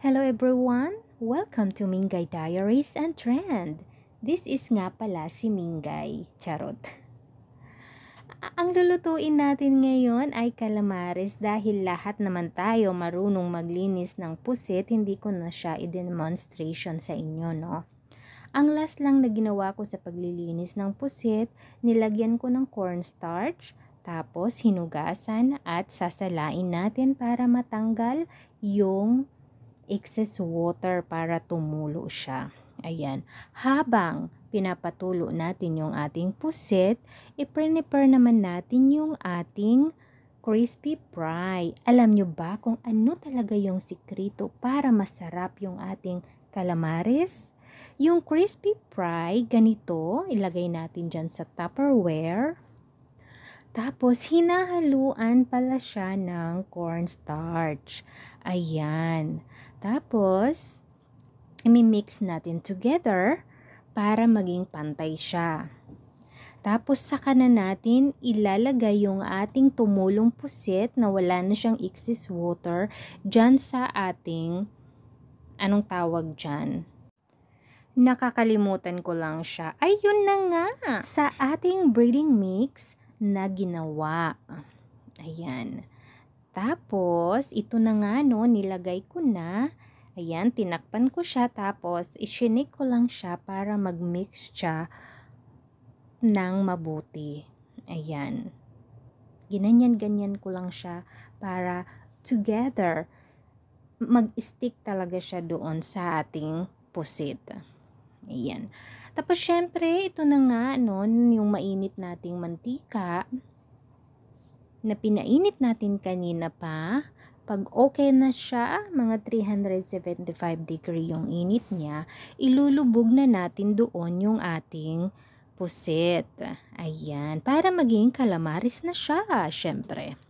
Hello everyone! Welcome to Mingay Diaries and Trend. This is nga pala si Mingay. Charot. Ang lulutuin natin ngayon ay calamares dahil lahat naman tayo marunong maglinis ng pusit, hindi ko na siya i-demonstration sa inyo, no? Ang last lang na ginawa ko sa paglilinis ng pusit, nilagyan ko ng cornstarch, tapos hinugasan at sasalain natin para matanggal yung excess water para tumulo siya. Ayan. Habang pinapatulo natin yung ating pusit, i-prepare naman natin yung ating crispy fry. Alam nyo ba kung ano talaga yung sikrito para masarap yung ating calamares? Yung crispy fry, ganito, ilagay natin dyan sa Tupperware. Tapos, hinahaluan pala siya ng cornstarch. Ayan. Tapos, i-mix natin together para maging pantay siya. Tapos, saka na natin ilalagay yung ating tumulong pusit na wala na siyang excess water dyan sa ating, anong tawag dyan? Nakakalimutan ko lang siya. Ayun na nga! Sa ating breading mix na ginawa. Ayan. Tapos, ito na nga, no, nilagay ko na. Ayan, tinakpan ko siya. Tapos, ishinik ko lang siya para mag-mix siya ng mabuti. Ayan. Ginanyan-ganyan ko lang siya para together mag-stick talaga siya doon sa ating pusit. Ayan. Tapos, syempre, ito na nga, no, yung mainit nating mantika na pinainit natin kanina pa. Pag okay na siya, mga 375 degree yung init niya, ilulubog na natin doon yung ating pusit. Ayan. Para maging calamares na siya, syempre.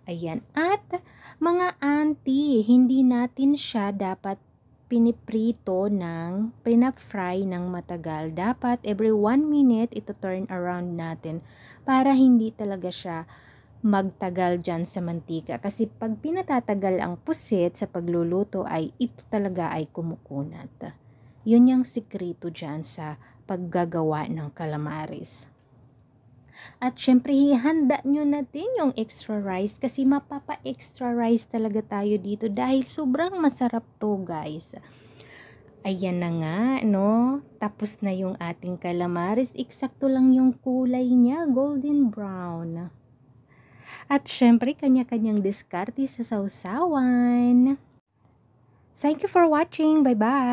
Ayan. At, mga auntie, hindi natin siya dapat piniprito ng, pinap-fry ng matagal. Dapat every 1 minute ito turn around natin para hindi talaga siya magtagal dyan sa mantika. Kasi pag pinatatagal ang pusit sa pagluluto ay ito talaga ay kumukunat. Yun yung sikreto dyan sa paggagawa ng calamares. At syempre, ihanda nyo natin yung extra rice kasi mapapa-extra rice talaga tayo dito dahil sobrang masarap to, guys. Ayan na nga, no? Tapos na yung ating calamares. Eksakto lang yung kulay niya, golden brown. At syempre, kanya-kanyang diskarte sa sausawan. Thank you for watching. Bye-bye!